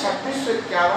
2651।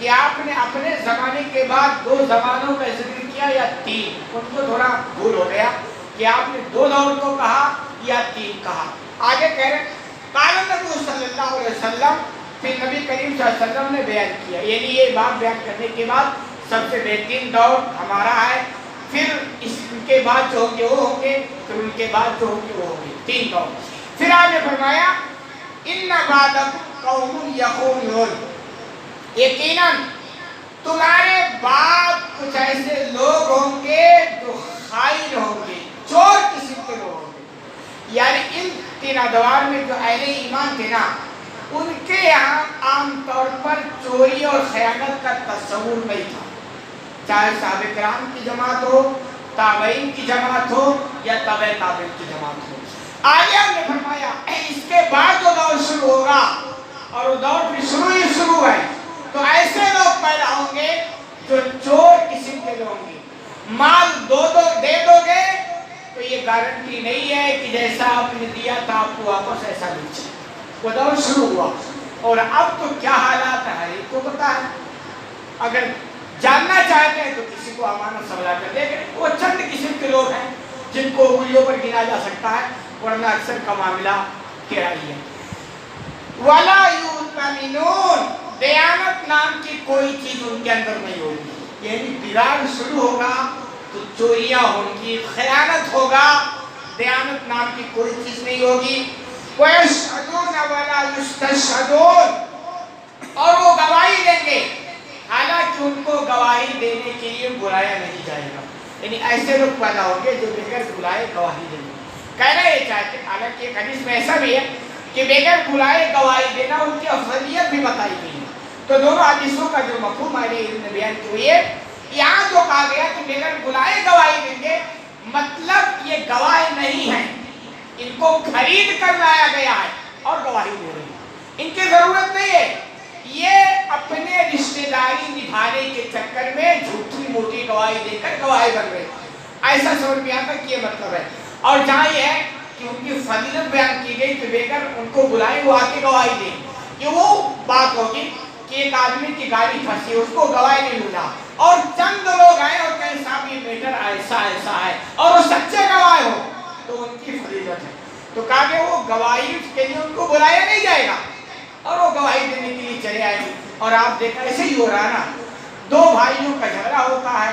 کہ آپ نے اپنے زمانے کے بعد 2 زمانوں کا ذکر کیا یا 3؟ ان کو تھوڑا بھول ہو گیا کہ آپ نے 2 دور کو کہا یا 3 کہا. آگے کہہ رہے قال النبی صلی اللہ علیہ وسلم، پھر نبی کریم صلی اللہ علیہ وسلم نے بیان کیا، یعنی یہ بات بیان کرنے کے بعد سب سے بہترین دور ہمارا ہے، پھر اس کے بعد جو ہوں گے وہ ہوں گے، پھر ان کے بعد جو ہوں گے وہ ہوں گے، 3 دور. پھر آپ نے فرمایا ان بعدکم قوم یخونون، یقیناً تمہارے بعد کچھ ایسے لوگ ہوں گے جو خائن ہوں گے، چور قسم کے لوگ ہوں گے. یعنی ان 3 ادوار میں جو اہل ایمان تھے نا، ان کے یہاں عام طور پر چوری اور خیانت کا تصور نہیں تھا، چاہے صحابہ کرام کی جماعت ہو، تابعین کی جماعت ہو یا تبع تابعین کی جماعت ہو. آگے ہم نے فرمایا اس کے بعد جو دور شروع ہوگا، اور وہ دور بھی شروع ہے، تو ایسے لوگ پیدا ہوں گے جو چور قسم کے لوگ ہوں گے. مال دے دو گے تو یہ گارنٹی نہیں ہے کہ جیسا آپ نے دیا تھا آپ کو واپس ایسا ملے. وہ دور شروع ہوا، اور اب تو کیا حالات ہے ہر ایک کو پتا ہے. اگر جاننا چاہتے ہیں تو کسی کو امانت سنبھال کر دے گئے. وہ چند قسم کے لوگ ہیں جن کو انگلیوں پر گنا جا سکتا ہے، ورنہ اکثر کا معاملہ کرائی ہے. وَلَا يُؤْتَمِنُونَ، دیانت نام کی کوئی چیز ان کے اندر نہیں ہوگی. یعنی بگاڑ شروع ہوگا تو چوریاں ہوں گی، خیانت ہوگا، دیانت نام کی کوئی چیز نہیں ہوگی. وَيَشْهَدُونَ وَلَا يُسْتَشْهَدُونَ، اور وہ گواہی دیں گے حالانکہ ان کو گواہی دینے کے لیے بلایا نہیں جائے گا. یعنی ایسے لوگ پیدا ہوں گے جو بغیر بلائے گواہی دیں گے. کہنا یہ چاہتے ہیں، حالانکہ ایک حدیث میں ایسا بھی ہے کہ بغیر بلائے گواہی دینا ان کی افضلیت بھی بتائی گئی ہے. تو دونوں حدیثوں کا جو مفہوم اہل علم نے بیان کیا ہوئی ہے، یہاں جو کہا گیا کہ بغیر بلائے گواہی دیں گے، مطلب یہ گواہ نہیں ہے، ان کو خرید کر لایا گیا ہے اور گواہی دے رہے ہیں. ان کی ضرورت نہیں ہے، یہ اپنے رشتہ داری نبھانے کے چکر میں جھوٹی موٹی گواہی دے کر گواہی بن رہے. ایسا سمجھ میں آتا کہ یہ مطلب ہے. اور جہاں یہ ہے کہ ان کی فضیلت بیان کی گئی کہ بغیر ان کو بلائے وہ آ کے گواہی دیں، یہ وہ بات ہوگی کہ ایک آدمی کی گاڑی پھنسی، اس کو گواہی نہیں ملا، اور چند لوگ آئے اور کہیں صاحب یہ میٹر ایسا ہے، اور وہ سچے گواہ ہو تو ان کی فضیلت ہے. تو کہا کہ وہ گواہی کے لیے ان کو بلایا نہیں جائے گا اور وہ گواہی دینے کے لیے چلے آئے گے. اور آپ دیکھا ایسے ہی ہو رہا ہے نا، 2 بھائیوں کا جھگڑا ہوتا ہے،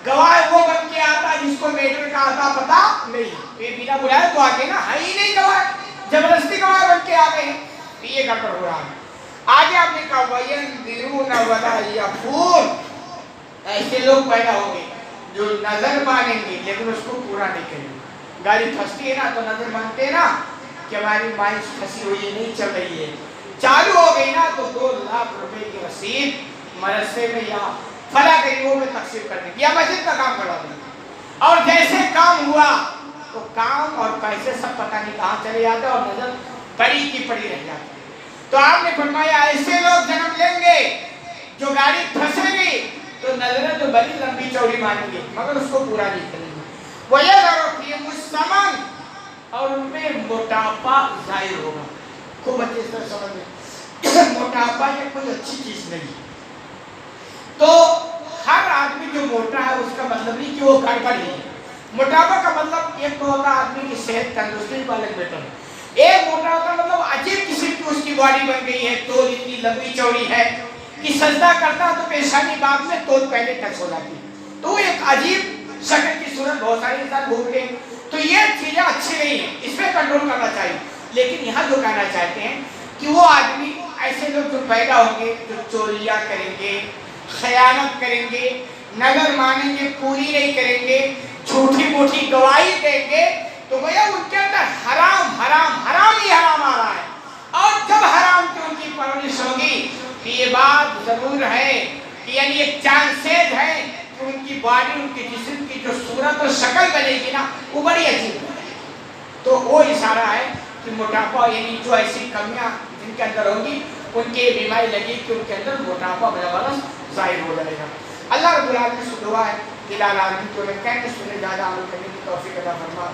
گواہ وہ بن کے آتا ہے جس کو میٹر کا آتا پتا نہیں، یہ بنا بلائے تو آگے نا ہے ہی نہیں گواہ، زبردستی گواہ بن کے آ گئے. یہ گڑبڑ ہو رہا ہے. آگے آپ نے کہا وَيَنْذِرُونَ وَلَا يَفُونَ، ایسے لوگ پیدا ہوں گے جو نظر مانیں گے لیکن اس کو پورا نہیں کریں گے. گاڑی پھنستی ہے نا تو نظر مانتے ہیں نا کہ ہماری مائنس پھنسی ہوئی ہے، نہیں چل رہی ہے. چالو ہو گئی نا تو 2 لاکھ روپے کی رسید مدرسے میں یا فلاں غریبوں میں تقسیم کر دیں گے یا مسجد کا کام کروا دیں گے. اور جیسے کام ہوا تو کام اور پیسے سب پتہ نہیں کہاں چلے جاتے اور نظر پڑی کی پڑی رہ جاتی. تو آپ نے فرمایا ایسے لوگ جنم لیں گے جو گاڑی پھنسے گی تو نظریں تو بڑی لمبی چوڑی مانیں گے مگر اس کو پورا نہیں کریں گے. وَيَذَرُ فِيهِمُ السَّمَنَ، اور ان میں موٹاپا ظاہر ہوگا. خوب اچھے سے سمجھ میں، موٹاپا یہ کوئی اچھی چیز نہیں. تو ہر آدمی جو موٹا ہے اس کا مطلب نہیں کہ وہ گڑبڑ ہے. موٹاپا کا مطلب ایک تو ہوتا ہے آدمی کی صحت تندرستی کا الگ بیٹر ہے. ایک موٹا ہوتا مطلب عجیب قسم کی اس کی باڈی بن گئی ہے، تو اتنی لمبی چوڑی ہے کہ سجدہ کرتا تو پیشانی بعد میں تو پہلے ٹچ ہو جاتی. تو ایک عجیب شکل کی صورت بہت سارے انسان گھومتے ہیں. تو یہ چیزیں اچھی نہیں ہیں، اس پہ کنٹرول کرنا چاہیے. لیکن یہاں جو کہنا چاہتے ہیں کہ وہ آدمی ایسے لوگ جو پیدا ہوں گے جو چوریاں کریں گے، خیانت کریں گے، نظر مانیں گے پوری نہیں کریں گے، جھوٹی موٹی گواہی دیں گے، تو گویا ان کے اندر حرام ہی حرام آ رہا ہے. اور جب حرام کی ان کی پرورش ہوگی کہ یہ بات ضرور ہے کہ یعنی ایک چانسز ہے کہ ان کی باڈی، ان کی جسم کی جو صورت اور شکل بنے گی نا وہ بڑی عجیب ہے. تو وہ اشارہ ہے کہ موٹاپا یعنی جو ایسی کمیاں جن کے اندر ہوں گی ان کی بیماری لگی کہ ان کے اندر موٹاپا ظاہر ہو جائے گا. اللہ رب العالمین سے دعا ہے کہ العالمین کو کہنے سنے زیادہ عمل کرنے کی توفیق عطا فرما.